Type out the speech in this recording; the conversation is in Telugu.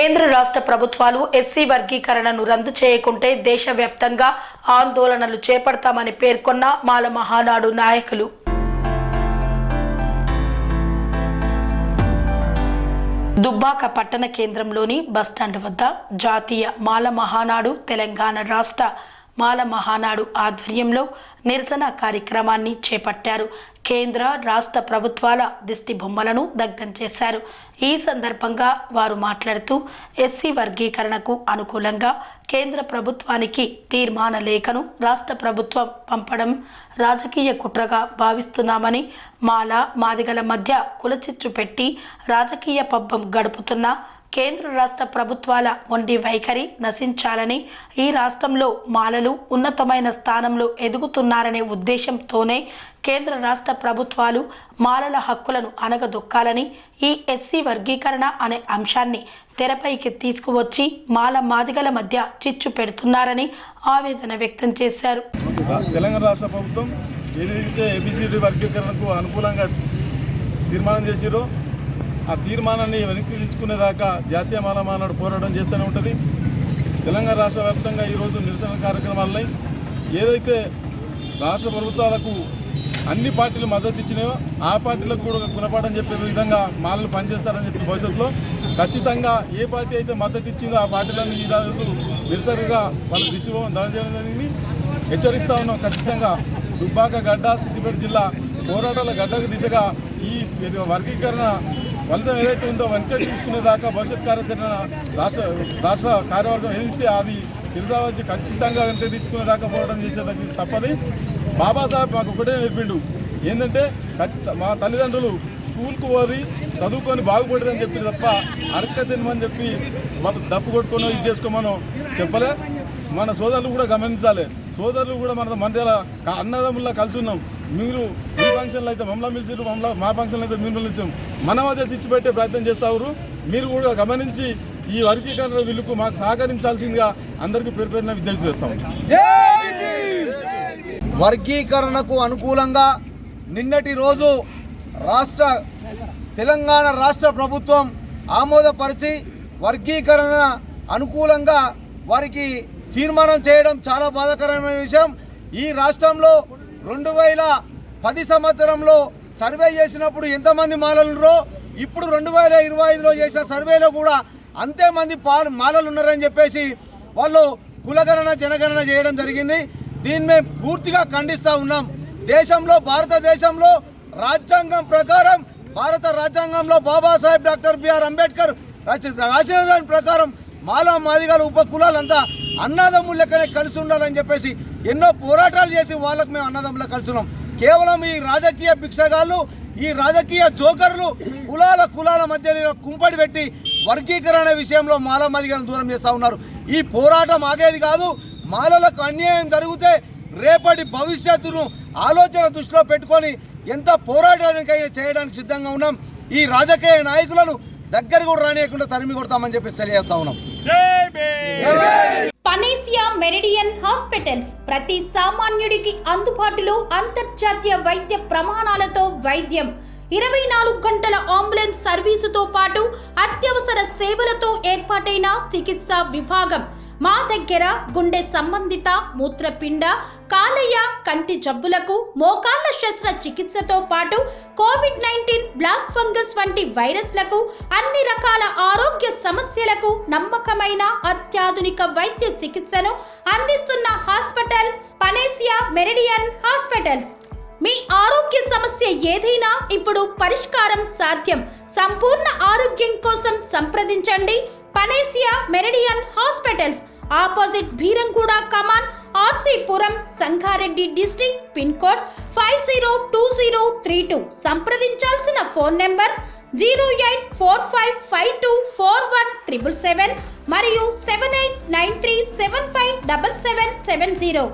కేంద్ర రాష్ట్ర ప్రభుత్వాలు ఎస్సీ వర్గీకరణను రద్దు చేయకుంటే దేశవ్యాప్తంగా ఆందోళనలు చేపడతామని పేర్కొన్న మాల మహానాడు నాయకులు. దుబ్బాక పట్టణ కేంద్రంలోని బస్టాండ్ వద్ద జాతీయ మాల మహానాడు తెలంగాణ రాష్ట్ర మాల మహానాడు ఆధ్వర్యంలో నిరసన కార్యక్రమాన్ని చేపట్టారు. కేంద్ర రాష్ట్ర ప్రభుత్వాల దిష్టి బొమ్మలను దగ్ధం చేశారు. ఈ సందర్భంగా వారు మాట్లాడుతూ ఎస్సీ వర్గీకరణకు అనుకూలంగా కేంద్ర ప్రభుత్వానికి తీర్మాన లేఖను రాష్ట్ర ప్రభుత్వం పంపడం రాజకీయ కుట్రగా భావిస్తున్నామని, మాల మాదిగల మధ్య కులచిచ్చు పెట్టి రాజకీయ పబ్బం గడుపుతున్న కేంద్ర రాష్ట్ర ప్రభుత్వాల మొండి వైఖరి నశించాలని, ఈ రాష్ట్రంలో మాలలు ఉన్నతమైన స్థానంలో ఎదుగుతున్నారనే ఉద్దేశంతోనే కేంద్ర రాష్ట్ర ప్రభుత్వాలు మాలల హక్కులను అణగదొక్కాలని ఈ ఎస్సీ వర్గీకరణ అనే అంశాన్ని తెరపైకి తీసుకువచ్చి మాల మాదిగల మధ్య చిచ్చు పెడుతున్నారని ఆవేదన వ్యక్తం చేశారు. తెలంగాణ రాష్ట్ర ప్రభుత్వం ఏదైతే ఏబిసిడి వర్గీకరణకు అనుకూలంగా తీర్మానం చేసిరో ఆ తీర్మానాన్ని వెనక్కి తీసుకునేదాకా జాతీయ మాల మహానాడు పోరాటం చేస్తూనే ఉంటుంది. తెలంగాణ రాష్ట్ర వ్యాప్తంగా ఈరోజు నిరసన కార్యక్రమాలని ఏదైతే రాష్ట్ర ప్రభుత్వాలకు అన్ని పార్టీలు మద్దతు ఇచ్చినాయో ఆ పార్టీలకు కూడా గుణపాఠం చెప్పే విధంగా మాలలు పనిచేస్తారని చెప్పి భవిష్యత్తులో ఖచ్చితంగా ఏ పార్టీ అయితే మద్దతు ఇచ్చిందో ఆ పార్టీలను ఈ రోజు నిరసనగా వాళ్ళ దిశభావం దాడి చేయడం జరిగింది. హెచ్చరిస్తూ ఉన్నాం. ఖచ్చితంగా దుబ్బాక గడ్డ సిద్దిపేట జిల్లా పోరాటాల గడ్డకు దిశగా ఈ వర్గీకరణ ఫలితం ఏదైతే ఉందో వెనక తీసుకునేదాకా భవిష్యత్ కార్యాచరణ రాష్ట్ర కార్యవర్గం ఏదిస్తే అది చిరుసావచ్చి ఖచ్చితంగా వెనక తీసుకునేదాకా పోరాటం చేసేదానికి తప్పది. బాబాసాహెబ్ మాకు ఒకటే నేర్పిండు, ఏంటంటే మా తల్లిదండ్రులు స్కూల్కు పోయి చదువుకొని బాగుపడదని చెప్పి తప్ప అడక్క తినమని చెప్పి మాకు దప్పు కొట్టుకొని ఇది చేసుకోమని చెప్పలే. మన సోదరులు కూడా గమనించాలి. సోదరులు కూడా మన మధ్యలో అన్నదమ్ముల్లా కలిసి ఉన్నాం. మీరు మీ ఫంక్షన్లు అయితే మమ్మల్ని పిలిచారు, మా ఫంక్షన్లు అయితే మీరు పిలిచాం. మన మధ్య చిచ్చు పెట్టే ప్రయత్నం చేస్తారు. మీరు కూడా గమనించి ఈ వర్గీకరణ వీళ్ళకు మాకు సహకరించాల్సిందిగా అందరికీ పేరు పేరున విజ్ఞప్తి చేస్తాం. వర్గీకరణకు అనుకూలంగా నిన్నటి రోజు తెలంగాణ రాష్ట్ర ప్రభుత్వం ఆమోదపరిచి వర్గీకరణ అనుకూలంగా వారికి తీర్మానం చేయడం చాలా బాధాకరమైన విషయం. ఈ రాష్ట్రంలో 2010 సంవత్సరంలో సర్వే చేసినప్పుడు ఎంతమంది మాలలు ఉన్నారో ఇప్పుడు 2025లో చేసిన సర్వేలో కూడా అంతేమంది మాలలు ఉన్నారని చెప్పేసి వాళ్ళు కులగణన జనగణన చేయడం జరిగింది. దీన్ని మేము పూర్తిగా ఖండిస్తూ ఉన్నాం. భారతదేశంలో రాజ్యాంగం ప్రకారం భారత రాజ్యాంగంలో బాబాసాహెబ్ డాక్టర్ బిఆర్ అంబేద్కర్ రాసిన దాని ప్రకారం మాల మాదిగలు ఉప కులాలంతా అన్నదమ్ముల లెక్కనే కలిసి ఉండాలని చెప్పేసి ఎన్నో పోరాటాలు చేసి వాళ్ళకు మేము అన్నదమ్ముల కలిసి ఉన్నాం. కేవలం ఈ రాజకీయ భిక్షగాళ్ళు, ఈ రాజకీయ జోకర్లు కులాల మధ్య కుంపడి పెట్టి వర్గీకరణ విషయంలో మాల మాదిగలను దూరం చేస్తూ ఉన్నారు. ఈ పోరాటం ఆగేది కాదు. మాలలకు అన్యాయం జరిగితే రేపటి భవిష్యత్తును ఆలోచన దృష్టిలో పెట్టుకొని ఎంత పోరాటానికైనా చేయడానికి సిద్ధంగా ఉన్నాం. ఈ రాజకీయ నాయకులను దగ్గర కూడా రానియకుండా తరిమి కొడతామని చెప్పి తెలియజేస్తా ఉన్నాం. పనేసియా మెరిడియన్ హాస్పిటల్స్ ప్రతి సామాన్యుడికి అందుబాటులో అంతర్జాతీయ వైద్య ప్రమాణాలతో వైద్యం, 24 గంటల అంబులెన్స్ సర్వీసుతో పాటు అత్యవసర సేవలతో ఏర్పాటైన చికిత్సా విభాగం. మా దగ్గర గుండె సంబంధిత, మూత్రపిండ, కాలేయ, కంటి జబ్బులకు, మోకాళ్ల శస్త్ర చికిత్సతో పాటు కోవిడ్-19, బ్లాక్ ఫంగస్ వంటి వైరస్లకు, అన్ని రకాల ఆరోగ్య సమస్యలకు నమ్మకమైన అత్యాధునిక వైద్య చికిత్సను అందిస్తున్న హాస్పిటల్ పనేసియా మెరిడియన్ హాస్పిటల్స్. మీ ఆరోగ్య సమస్య ఏదైనా ఇప్పుడు పరిష్కారం సాధ్యం. సంపూర్ణ ఆరోగ్యం కోసం సంప్రదించండి Panacea Meridian hospitals. Opposite Beeramguda Kaman, RCPuram, Sangareddy district. Pin code 502032. సంప్రదించాల్సిన ఫోన్ నెంబర్ 0845524177 మరియు 7893757770.